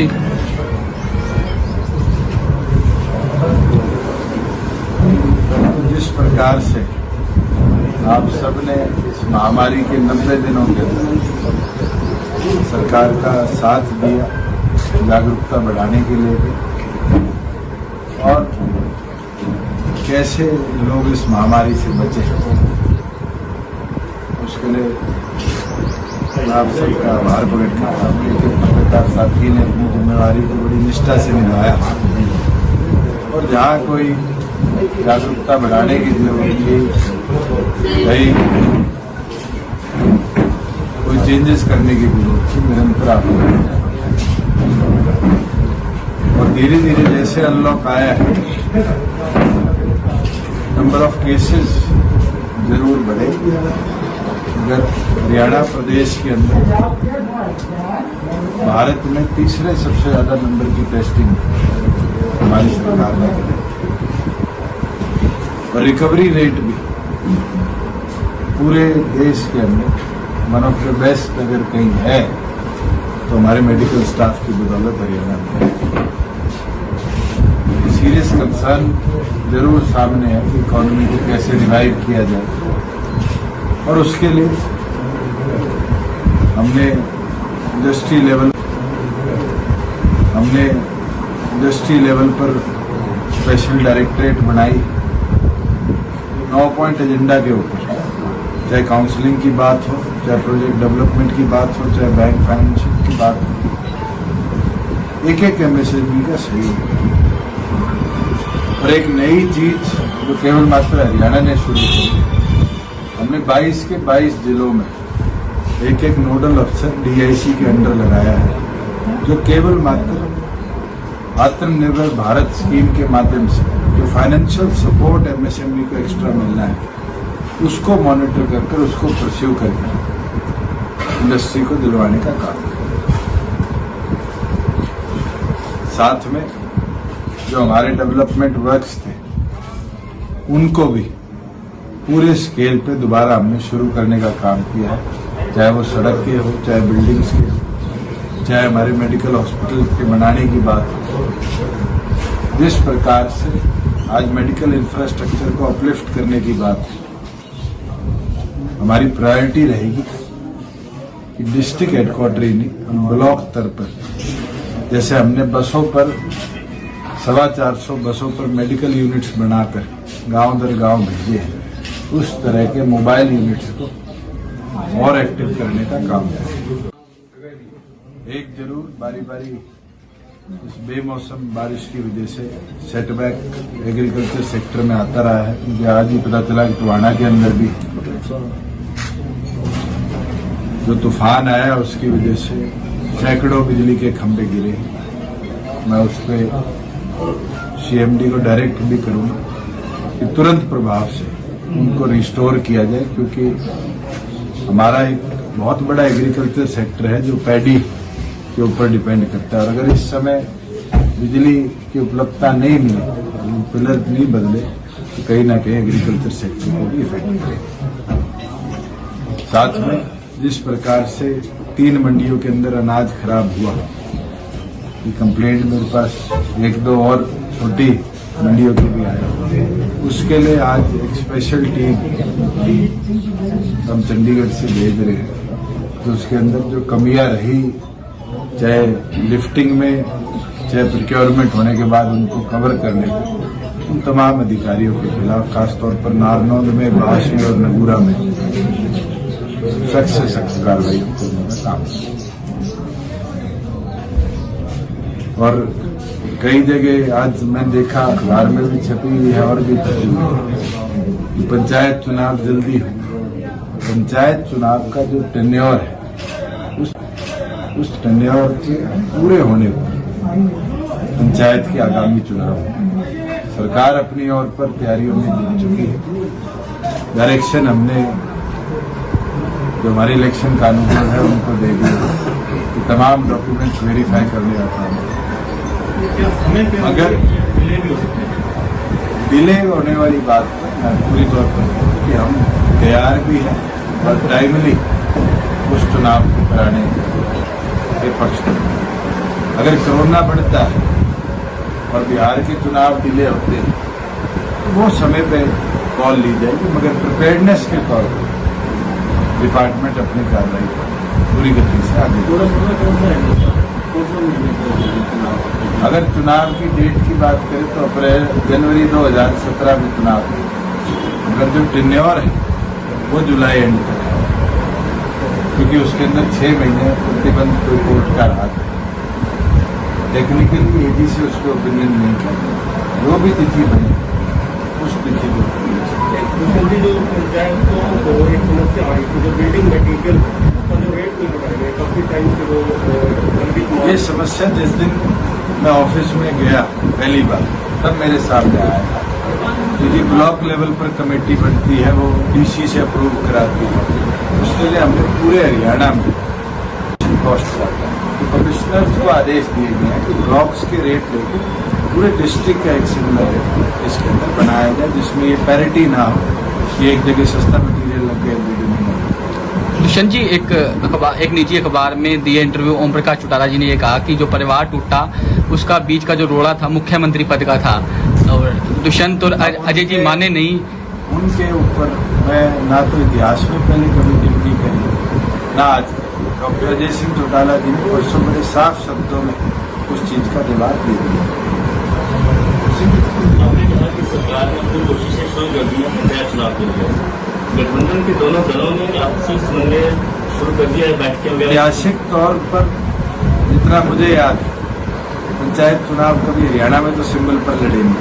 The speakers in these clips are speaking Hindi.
जी जिस प्रकार से आप सबने इस महामारी के 90 दिनों के अंदर सरकार का साथ दिया, जागरूकता बढ़ाने के लिए भी, और कैसे लोग इस महामारी से बचे, उसके लिए आप सबका आभार प्रकट करता हूँ कि पत्रकार साथी ने अपनी जिम्मेवारी को बड़ी निष्ठा से निभाया। और जहाँ कोई जागरूकता बढ़ाने की जरूरत थी, कहीं कोई चेंजेस करने की जरूरत थी, निरंतर आप और धीरे धीरे जैसे अनलॉक आया है, नंबर ऑफ केसेस जरूर बढ़ेगी। अगर हरियाणा प्रदेश के अंदर भारत में तीसरे सबसे ज्यादा नंबर की टेस्टिंग हमारी सरकार ने की और रिकवरी रेट भी पूरे देश के अंदर वन ऑफ द बेस्ट अगर कहीं है तो हमारे मेडिकल स्टाफ की बदौलत हरियाणा में है। सीरियस कंसर्न जरूर सामने है कि इकोनॉमी को कैसे रिवाइव किया जाए, और उसके लिए हमने इंडस्ट्री लेवल पर स्पेशल डायरेक्टरेट बनाई 9 पॉइंट एजेंडा के ऊपर, चाहे काउंसलिंग की बात हो, चाहे प्रोजेक्ट डेवलपमेंट की बात हो, चाहे बैंक फाइनेंशियल की बात हो, एक एक एमएसएमई का सहयोग। और एक नई चीज जो केवल मात्र हरियाणा ने शुरू की, हमने 22 के 22 जिलों में एक एक नोडल अफसर डीआईसी के अंडर लगाया है, जो केवल मात्र आत्मनिर्भर भारत स्कीम के माध्यम से जो फाइनेंशियल सपोर्ट एमएसएमई को एक्स्ट्रा मिलना है, उसको मॉनिटर कर उसको परस्यू करके इंडस्ट्री को दिलवाने का काम है। साथ में जो हमारे डेवलपमेंट वर्क्स थे, उनको भी पूरे स्केल पे दोबारा हमने शुरू करने का काम किया है, चाहे वो सड़क के हो, चाहे बिल्डिंग्स के हो, चाहे हमारे मेडिकल हॉस्पिटल के बनाने की बात हो। जिस प्रकार से आज मेडिकल इंफ्रास्ट्रक्चर को अपलिफ्ट करने की बात है, हमारी प्रायोरिटी रहेगी कि डिस्ट्रिक्ट हेडक्वार्टर ही नहीं, ब्लॉक स्तर पर जैसे हमने बसों पर 450 बसों पर मेडिकल यूनिट्स बनाकर गांव दर गांव भेजे हैं, उस तरह के मोबाइल यूनिट्स को और एक्टिव करने का काम है। एक जरूर बारी बारी इस बेमौसम बारिश की वजह से सेटबैक एग्रीकल्चर सेक्टर में आता रहा है। मुझे आज ही पता चला कि टोहाना के अंदर भी जो तूफान आया उसकी वजह से सैकड़ों बिजली के खंभे गिरे। मैं उस पर सीएमडी को डायरेक्ट भी करूंगा कि तुरंत प्रभाव से उनको रिस्टोर किया जाए, क्योंकि हमारा एक बहुत बड़ा एग्रीकल्चर सेक्टर है जो पैडी के ऊपर डिपेंड करता है। और अगर इस समय बिजली की उपलब्धता नहीं मिले, पिलर नहीं बदले, तो कहीं ना कहीं एग्रीकल्चर सेक्टर को भी इफेक्ट करेगा। साथ में जिस प्रकार से 3 मंडियों के अंदर अनाज खराब हुआ, ये कंप्लेंट मेरे पास 1-2 और छोटी मंडियों की भी आई, उसके लिए आज एक स्पेशल टीम हम चंडीगढ़ से भेज रहे हैं, तो उसके अंदर जो कमियां रही, चाहे लिफ्टिंग में, चाहे प्रोक्योरमेंट होने के बाद उनको कवर करने में, उन तमाम अधिकारियों के खिलाफ खासतौर पर नारनौंद में, बाशी और नगूरा में सख्त से सख्त कार्रवाई करने का काम है। और कई जगह आज मैं देखा, अखबार में भी छपी हुई है और भी छपी हुई है, पंचायत चुनाव जल्दी हो। पंचायत चुनाव का जो टेन्योर है, उस टेन्योर के पूरे होने पर पंचायत के आगामी चुनाव सरकार अपनी ओर पर तैयारियों में जुट चुकी है। डायरेक्शन हमने जो हमारे इलेक्शन कानून है उनको दे दिया कि तमाम डॉक्यूमेंट्स वेरीफाई करने का काम है। अगर डिले होने वाली बात पूरी तौर पर कि हम तैयार भी हैं और टाइमली उस चुनाव को कराने के पक्ष में। अगर कोरोना बढ़ता है और बिहार के चुनाव डिले होते हैं तो वो समय पे कॉल ली जाएगी, मगर प्रिपेयर्डनेस के तौर पर डिपार्टमेंट अपनी कार्रवाई पूरी गति से आगे। अगर चुनाव की डेट की बात करें तो जनवरी 2017 में चुनाव है, मगर जो टेन्योर है वो जुलाई एंड तक है, क्योंकि उसके अंदर 6 महीने प्रतिबंध कोर्ट का रहा था। टेक्निकली एडी से उसको ओपिनियन नहीं करना, जो भी तिथि बने उस तिथि को ये समस्या जिस दिन मैं ऑफिस में गया पहली बार तब मेरे सामने आया था, क्योंकि ब्लॉक लेवल पर कमेटी बनती है, वो डीसी से अप्रूव कराती है। उसके लिए हमने पूरे हरियाणा में कॉस्ट जाता है तो कमिश्नर्स को आदेश दिए गए हैं कि ब्लॉक्स के रेट लेकर पूरे डिस्ट्रिक्ट का एक सिमिलर रेट इसके अंदर बनाया जाए, जिसमें ये पैरिटी ना हो कि एक जगह सस्ता मटीरियल लग गया दुष्यंत जी, एक निजी अखबार में दिए इंटरव्यू ओम प्रकाश चौटाला जी ने ये कहा कि जो परिवार टूटा उसका बीच का जो रोड़ा था मुख्यमंत्री पद का था, और दुष्यंत और अजय जी माने नहीं। उनके ऊपर मैं ना तो इतिहास में पहले कभी टिप्पणी करी ना आज। डॉक्टर अजय सिंह चौटाला जी ने परसों बड़े साफ शब्दों में उस चीज का जवाब दे दिया। आपने कहा कि सरकार ने अपनी कोशिशें शुरू कर दी है पंचायत चुनाव के लिए, गठबंधन के दोनों दलों ने आपसी समन्वय शुरू कर दिया है, बैठकें वगैरह। ऐतिहासिक तौर पर जितना मुझे याद है, पंचायत चुनाव कभी हरियाणा में तो सिंबल पर लड़े नहीं।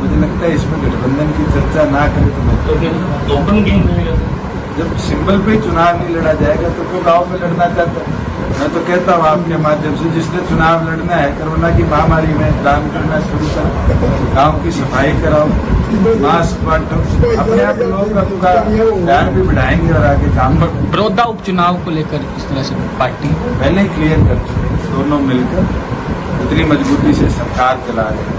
मुझे लगता है इसमें गठबंधन की चर्चा ना करें तो मैं तो ओपन गेम रहेगा। जब सिंबल पे चुनाव नहीं लड़ा जाएगा तो कोई गाँव में लड़ना चाहता है। मैं तो कहता हूँ आपके माध्यम से, जिसने चुनाव लड़ना है कोरोना की महामारी में दान करना शुरू करो, गाँव की सफाई कराओ, मास्क बांटो, अपने आप लोग आपका ध्यान भी बढ़ाएंगे और आगे काम करो। बड़ौदा उपचुनाव को लेकर इस तरह से पार्टी पहले क्लियर कर चुके, दोनों मिलकर इतनी मजबूती से सरकार चला रहे हैं,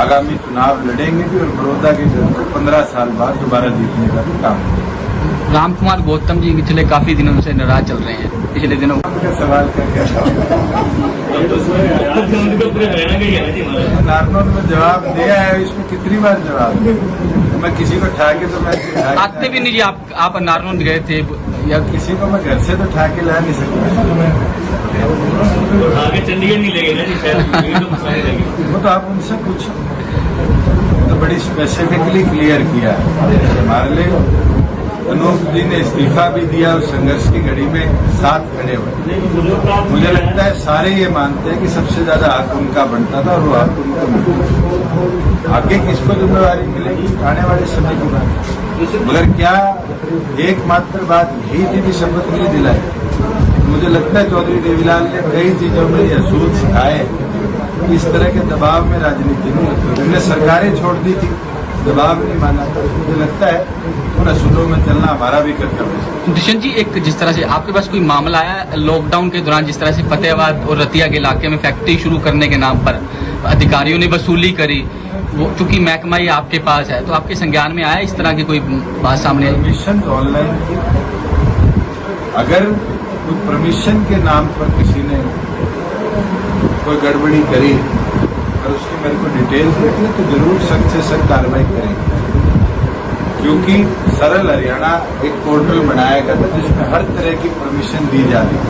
आगामी चुनाव लड़ेंगे भी और बड़ौदा के जन को 15 साल बाद दोबारा जीतने का भी काम करेंगे। राम कुमार गौतम जी पिछले काफी दिनों से नाराज चल रहे हैं, पिछले दिनों का सवाल करके नार्मल में जवाब दिया है, इसमें कितनी बार जवाब मैं किसी को ठा के तो मैं आते भी नहीं जी। आप नारनौल गए थे या किसी को मैं घर से तो ठा के ला नहीं सकता, आगे चंडीगढ़ नहीं लेंगे ना जी, शायद वो तो आप उनसे पूछो। तो बड़ी स्पेसिफिकली क्लियर किया हमारे लिए। अनूप जी ने इस्तीफा भी दिया और संघर्ष की घड़ी में साथ खड़े हुए। मुझे लगता है सारे ये मानते हैं कि सबसे ज्यादा हक उनका बनता था और वो हक उनको मिलता। आगे किसको जिम्मेवारी मिलेगी आने वाले समय की बात, मगर क्या एकमात्र बात यही थी कि शपथ नहीं दिलाई। मुझे लगता है चौधरी देवीलाल ने कई चीजों में ये असूल सिखाए, इस तरह के दबाव में राजनीति नहीं होती। उन्होंने सरकारें छोड़ दी थी, दबाव नहीं माना था। मुझे लगता है उन असूलों में चलना हमारा भी कर्तव्य है। दुष्यंत जी, एक जिस तरह से आपके पास कोई मामला आया लॉकडाउन के दौरान, जिस तरह से फतेहाबाद और रतिया के इलाके में फैक्ट्री शुरू करने के नाम पर अधिकारियों ने वसूली करी, वो चूंकि महकमा ये आपके पास है, तो आपके संज्ञान में आया इस तरह की कोई बात सामने आई? परमिशन ऑनलाइन की, अगर कोई परमिशन के नाम पर किसी ने कोई गड़बड़ी करी और उसकी मेरे को डिटेल्स देती है तो जरूर सख्त से सख्त कार्रवाई करेंगे, क्योंकि सरल हरियाणा एक पोर्टल बनाया गया था जिसमें हर तरह की परमिशन दी जाती है।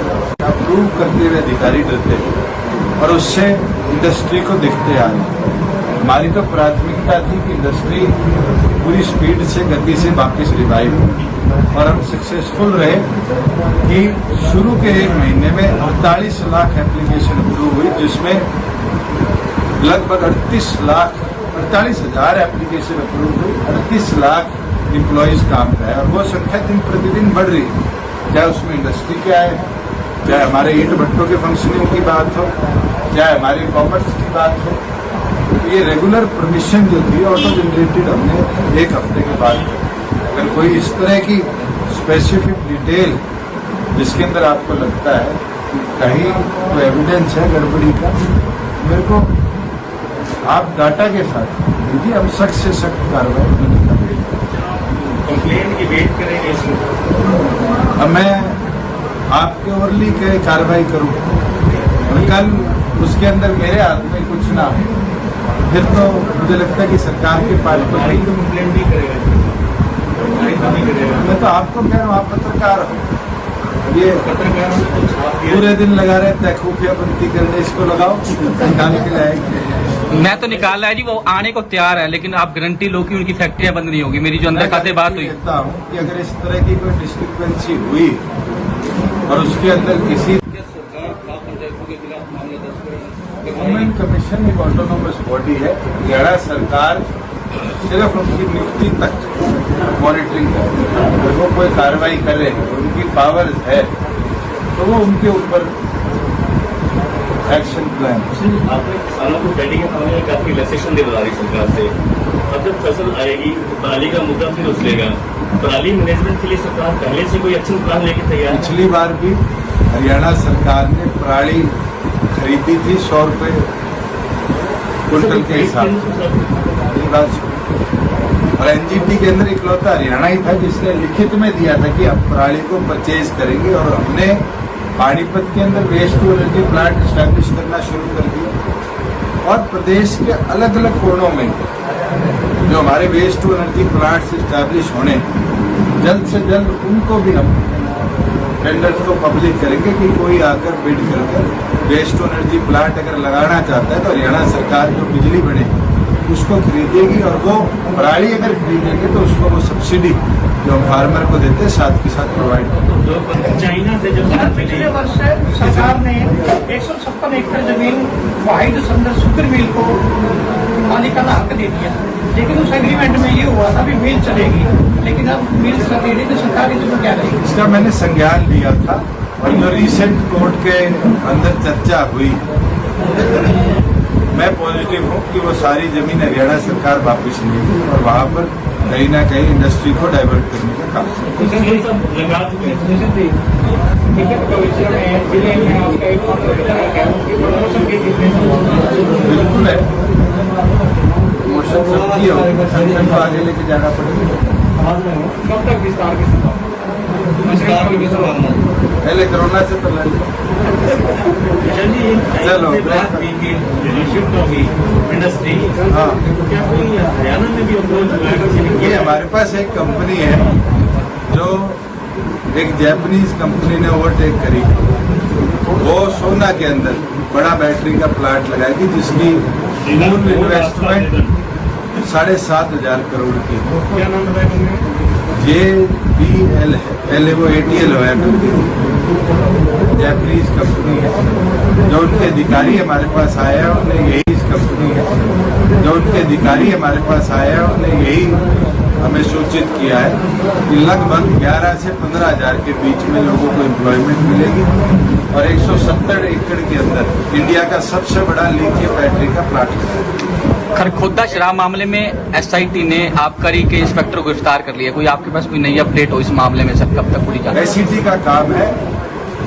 अप्रूव करते हुए अधिकारी डरते थे और उससे इंडस्ट्री को दिखते आ रहे। हमारी तो प्राथमिकता थी कि इंडस्ट्री पूरी स्पीड से गति से वापस रिवाइव हो और हम सक्सेसफुल रहे कि शुरू के 1 महीने में 48 लाख एप्लीकेशन अप्रूव हुई, जिसमें लगभग 48,000 एप्लीकेशन अप्रूव हुई, 38 लाख एम्प्लॉयज काम कर रहे हैं और वो संख्या दिन प्रतिदिन बढ़ रही है। चाहे उसमें इंडस्ट्री क्या है, चाहे हमारे ईंट भट्टों के फंक्शनिंग की बात हो, चाहे हमारे कॉमर्स की बात हो। ये रेगुलर परमिशन जो थी ऑटो जनरेटेड हमने 1 हफ्ते के बाद। अगर कोई इस तरह की स्पेसिफिक डिटेल जिसके अंदर आपको लगता है कि कहीं कोई एविडेंस है गड़बड़ी का, मेरे को आप डाटा के साथ दीजिए, हम सख्त से सख्त कार्रवाई करेंगे। कंप्लेंट की वेट करेंगे इसमें। अब मैं आपके ओवरली के कार्रवाई करूँ, और कल उसके अंदर मेरे हाथ में कुछ ना हो, फिर तो मुझे लगता है कि सरकार के पास तो कंप्लेंट नहीं करेगा, मैं तो आपको कह रहा हूँ, आप पत्रकार हो, ये पत्रकारों को छाप दिया। पूरे दिन लगा रहता है खुफिया बंदी करने, इसको लगाओ निकाल के लाएंगे। मैं तो निकाल रहा है जी, वो आने को तैयार है, लेकिन आप गारंटी लो कि उनकी फैक्ट्रियां बंद नहीं होगी। मेरी जो अंदर खाते बात हुई, कहता हूँ कि अगर इस तरह की कोई डिस्टर्बेंसी हुई और उसके अंदर किसी गवर्नमेंट कमीशन एक ऑटोनोमस बॉडी है, हरियाणा सरकार सिर्फ उनकी नियुक्ति तक मॉनिटरिंग करे, अगर वो कोई कार्रवाई करे, उनकी पावर्स है तो वो उनके ऊपर एक्शन प्लान। आपने किसानों को पेंडिंग मामले में काफी रिलैक्सेशन दिलवा रही सरकार से। अब जब फसल आएगी तो पराली का मुद्दा फिर उछलेगा। पराली मैनेजमेंट के लिए सरकार पहले से कोई एक्शन प्लान लेके तैयार है? पिछली बार भी हरियाणा सरकार ने पराली खरीदी थी 100 रुपए क्विंटल के हिसाब से, और एनजीटी के अंदर इकलौता हरियाणा ही था जिसने लिखित में दिया था कि हम पराली को परचेज करेंगे, और हमने पानीपत के अंदर waste to energy plant establish करना शुरू कर दिया। और प्रदेश के अलग अलग कोनों में जो हमारे waste to energy plant establish होने, जल्द से जल्द उनको भी हम टेंडर्स को पब्लिक करेंगे कि कोई आकर बिड करके वेस्ट टू एनर्जी प्लांट अगर लगाना चाहता है तो हरियाणा सरकार जो बिजली बनेगी उसको खरीदेगी, और वो पराली अगर खरीदेंगे तो उसको वो सब्सिडी जो फार्मर को देते हैं साथ के साथ प्रोवाइड करते। जो चाइना से जो पिछले वर्ष सरकार ने 156 एकड़ जमीन वाहिद संदर शुगर मिल को मालिकाना हक दे दिया, लेकिन उस एग्रीमेंट में ये हुआ था भी मिल चलेगी, लेकिन अब मिल चलेगी तो सरकार इसमें क्या करेगी? इसका मैंने संज्ञान लिया था, और जो रिसेंट कोर्ट के अंदर चर्चा हुई, मैं पॉजिटिव हूँ कि वो सारी जमीन हरियाणा सरकार वापस लेगी और वहाँ पर कहीं ना कहीं इंडस्ट्री को डाइवर्ट करने का काम लगा चुके हैं। बिल्कुल है, मोशन सबकी होगी, संगठन को आगे लेके जाना पड़ेगा। कब तक विस्तार की संभावना? पहले कोरोना से तो लड़ चलो शिफ्ट होगी इंडस्ट्री। हाँ, क्या कोई हरियाणा में भी अप्रोच? ये हमारे पास एक कंपनी है जो एक जापानीज कंपनी ने ओवरटेक करी, वो सोना के अंदर बड़ा बैटरी का प्लांट लगाएगी जिसकी मूल इन्वेस्टमेंट 7,500 करोड़ की है। क्या नाम बताया? JBL है, पहले वो ATL हुआ जापानीज कंपनी है। जो उनके अधिकारी हमारे पास आया उन्हें यही कंपनी है, जो उनके अधिकारी हमारे पास आया उन्हें यही हमें सूचित किया है कि लगभग 11 से 15,000 के बीच में लोगों को एम्प्लॉयमेंट मिलेगी, और 170 एकड़ के अंदर इंडिया का सबसे बड़ा लिथियम बैटरी का प्लांट है। खरखोदा शराब मामले में SIT ने आबकारी के इंस्पेक्टर को गिरफ्तार कर लिया। कोई आपके पास कोई नई अपडेट हो इस मामले में सर, कब तक पूरी जाएगी? SIT का काम है,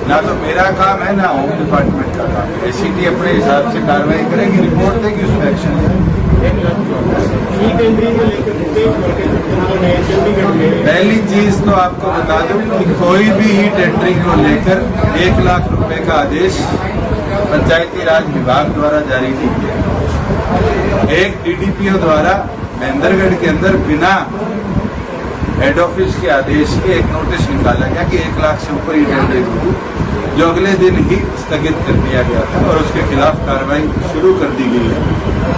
ना तो मेरा काम है ना होम डिपार्टमेंट का काम है। SIT अपने हिसाब से कार्रवाई करेगी, रिपोर्ट देगी, उसमें एक्शन लेगी। पहली चीज तो आपको बता दूं कि कोई भी ई टेंडरिंग को लेकर 1 लाख रुपए का आदेश पंचायती राज विभाग द्वारा जारी नहीं किया। एक DDPO द्वारा महेंद्रगढ़ के अंदर बिना हेड ऑफिस के आदेश के एक नोटिस निकाला गया कि 1 लाख से ऊपर ई टेंडरिंग होगी, जो अगले दिन ही स्थगित कर दिया गया था, और उसके खिलाफ कार्रवाई शुरू कर दी गई है।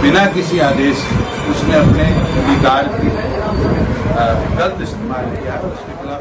बिना किसी आदेश उसने अपने अधिकार की गलत इस्तेमाल किया है, उसके खिलाफ